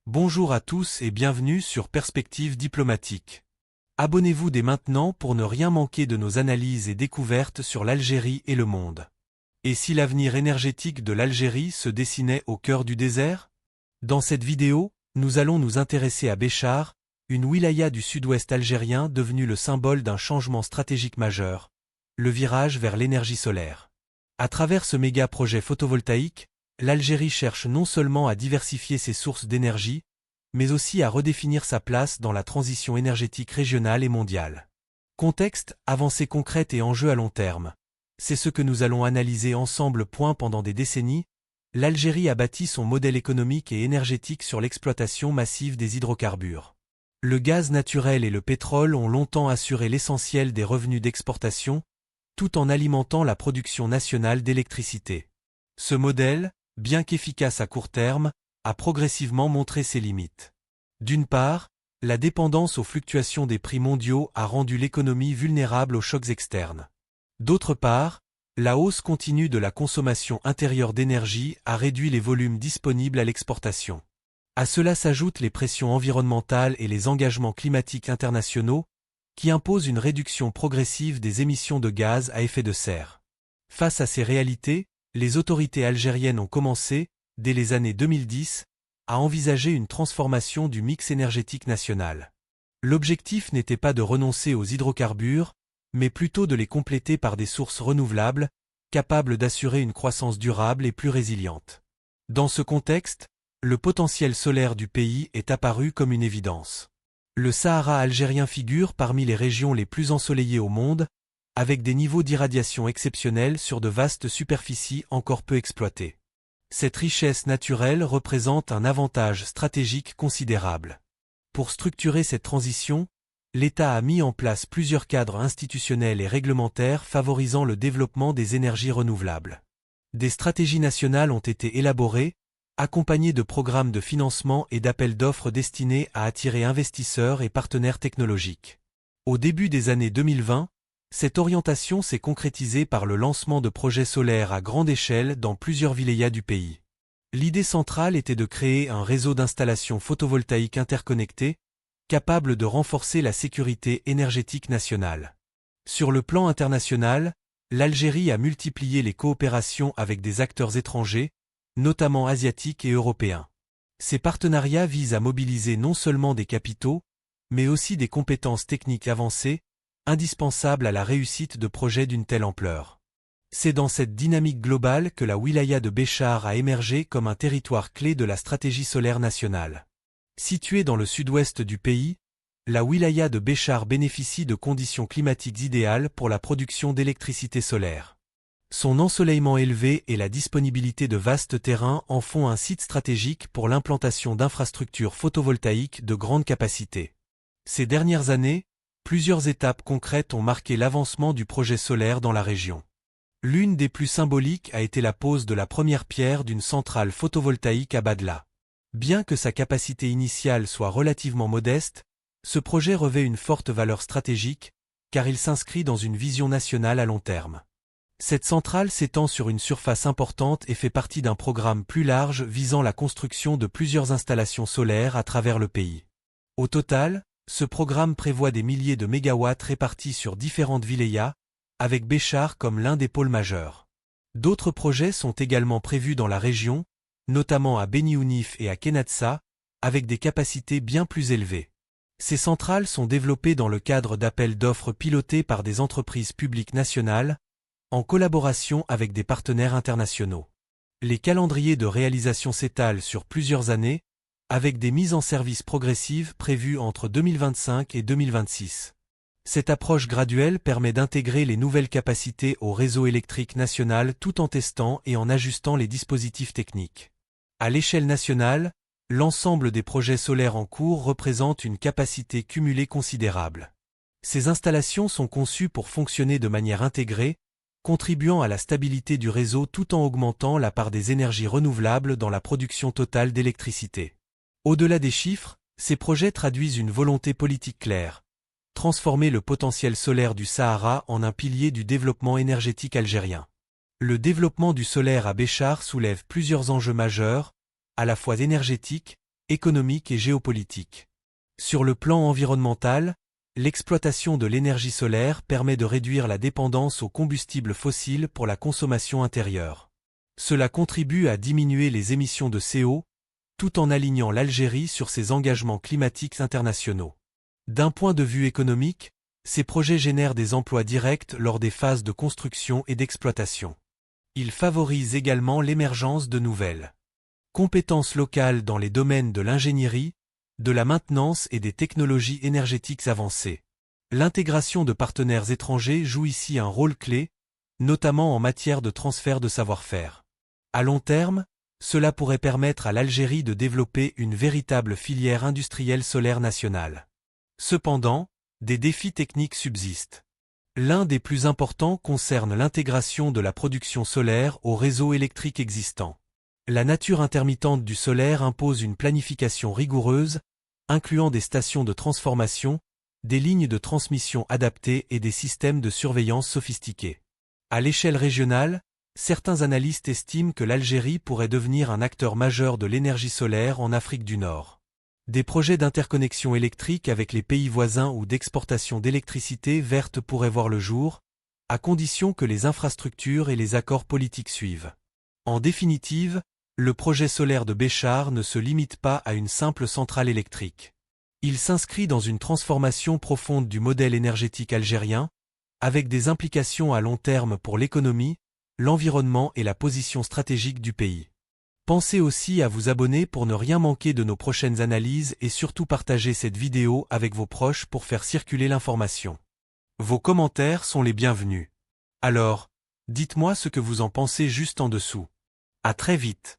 Bonjour à tous et bienvenue sur Perspective diplomatique. Abonnez-vous dès maintenant pour ne rien manquer de nos analyses et découvertes sur l'Algérie et le monde. Et si l'avenir énergétique de l'Algérie se dessinait au cœur du désert? Dans cette vidéo, nous allons nous intéresser à Béchar, une wilaya du sud-ouest algérien devenue le symbole d'un changement stratégique majeur, le virage vers l'énergie solaire. À travers ce méga-projet photovoltaïque, l'Algérie cherche non seulement à diversifier ses sources d'énergie, mais aussi à redéfinir sa place dans la transition énergétique régionale et mondiale. Contexte, avancées concrètes et enjeux à long terme. C'est ce que nous allons analyser ensemble. Pendant des décennies, l'Algérie a bâti son modèle économique et énergétique sur l'exploitation massive des hydrocarbures. Le gaz naturel et le pétrole ont longtemps assuré l'essentiel des revenus d'exportation, tout en alimentant la production nationale d'électricité. Ce modèle, bien qu'efficace à court terme, a progressivement montré ses limites. D'une part, la dépendance aux fluctuations des prix mondiaux a rendu l'économie vulnérable aux chocs externes. D'autre part, la hausse continue de la consommation intérieure d'énergie a réduit les volumes disponibles à l'exportation. À cela s'ajoutent les pressions environnementales et les engagements climatiques internationaux, qui imposent une réduction progressive des émissions de gaz à effet de serre. Face à ces réalités, les autorités algériennes ont commencé, dès les années 2010, à envisager une transformation du mix énergétique national. L'objectif n'était pas de renoncer aux hydrocarbures, mais plutôt de les compléter par des sources renouvelables, capables d'assurer une croissance durable et plus résiliente. Dans ce contexte, le potentiel solaire du pays est apparu comme une évidence. Le Sahara algérien figure parmi les régions les plus ensoleillées au monde, avec des niveaux d'irradiation exceptionnels sur de vastes superficies encore peu exploitées. Cette richesse naturelle représente un avantage stratégique considérable. Pour structurer cette transition, l'État a mis en place plusieurs cadres institutionnels et réglementaires favorisant le développement des énergies renouvelables. Des stratégies nationales ont été élaborées, accompagnées de programmes de financement et d'appels d'offres destinés à attirer investisseurs et partenaires technologiques. Au début des années 2020, cette orientation s'est concrétisée par le lancement de projets solaires à grande échelle dans plusieurs wilayas du pays. L'idée centrale était de créer un réseau d'installations photovoltaïques interconnectées, capable de renforcer la sécurité énergétique nationale. Sur le plan international, l'Algérie a multiplié les coopérations avec des acteurs étrangers, notamment asiatiques et européens. Ces partenariats visent à mobiliser non seulement des capitaux, mais aussi des compétences techniques avancées, indispensable à la réussite de projets d'une telle ampleur. C'est dans cette dynamique globale que la wilaya de Béchar a émergé comme un territoire clé de la stratégie solaire nationale. Située dans le sud-ouest du pays, la wilaya de Béchar bénéficie de conditions climatiques idéales pour la production d'électricité solaire. Son ensoleillement élevé et la disponibilité de vastes terrains en font un site stratégique pour l'implantation d'infrastructures photovoltaïques de grande capacité. Ces dernières années, plusieurs étapes concrètes ont marqué l'avancement du projet solaire dans la région. L'une des plus symboliques a été la pose de la première pierre d'une centrale photovoltaïque à Badla. Bien que sa capacité initiale soit relativement modeste, ce projet revêt une forte valeur stratégique, car il s'inscrit dans une vision nationale à long terme. Cette centrale s'étend sur une surface importante et fait partie d'un programme plus large visant la construction de plusieurs installations solaires à travers le pays. Au total, ce programme prévoit des milliers de mégawatts répartis sur différentes wilayas, avec Béchar comme l'un des pôles majeurs. D'autres projets sont également prévus dans la région, notamment à Beni Ounif et à Kenatsa, avec des capacités bien plus élevées. Ces centrales sont développées dans le cadre d'appels d'offres pilotés par des entreprises publiques nationales, en collaboration avec des partenaires internationaux. Les calendriers de réalisation s'étalent sur plusieurs années, avec des mises en service progressives prévues entre 2025 et 2026. Cette approche graduelle permet d'intégrer les nouvelles capacités au réseau électrique national tout en testant et en ajustant les dispositifs techniques. À l'échelle nationale, l'ensemble des projets solaires en cours représente une capacité cumulée considérable. Ces installations sont conçues pour fonctionner de manière intégrée, contribuant à la stabilité du réseau tout en augmentant la part des énergies renouvelables dans la production totale d'électricité. Au-delà des chiffres, ces projets traduisent une volonté politique claire: transformer le potentiel solaire du Sahara en un pilier du développement énergétique algérien. Le développement du solaire à Béchar soulève plusieurs enjeux majeurs, à la fois énergétiques, économique et géopolitique. Sur le plan environnemental, l'exploitation de l'énergie solaire permet de réduire la dépendance aux combustibles fossiles pour la consommation intérieure. Cela contribue à diminuer les émissions de CO, tout en alignant l'Algérie sur ses engagements climatiques internationaux. D'un point de vue économique, ces projets génèrent des emplois directs lors des phases de construction et d'exploitation. Ils favorisent également l'émergence de nouvelles compétences locales dans les domaines de l'ingénierie, de la maintenance et des technologies énergétiques avancées. L'intégration de partenaires étrangers joue ici un rôle clé, notamment en matière de transfert de savoir-faire. À long terme, cela pourrait permettre à l'Algérie de développer une véritable filière industrielle solaire nationale. Cependant, des défis techniques subsistent. L'un des plus importants concerne l'intégration de la production solaire au réseau électrique existant. La nature intermittente du solaire impose une planification rigoureuse, incluant des stations de transformation, des lignes de transmission adaptées et des systèmes de surveillance sophistiqués. À l'échelle régionale, certains analystes estiment que l'Algérie pourrait devenir un acteur majeur de l'énergie solaire en Afrique du Nord. Des projets d'interconnexion électrique avec les pays voisins ou d'exportation d'électricité verte pourraient voir le jour, à condition que les infrastructures et les accords politiques suivent. En définitive, le projet solaire de Béchar ne se limite pas à une simple centrale électrique. Il s'inscrit dans une transformation profonde du modèle énergétique algérien, avec des implications à long terme pour l'économie, l'environnement et la position stratégique du pays. Pensez aussi à vous abonner pour ne rien manquer de nos prochaines analyses et surtout partager cette vidéo avec vos proches pour faire circuler l'information. Vos commentaires sont les bienvenus. Alors, dites-moi ce que vous en pensez juste en dessous. À très vite.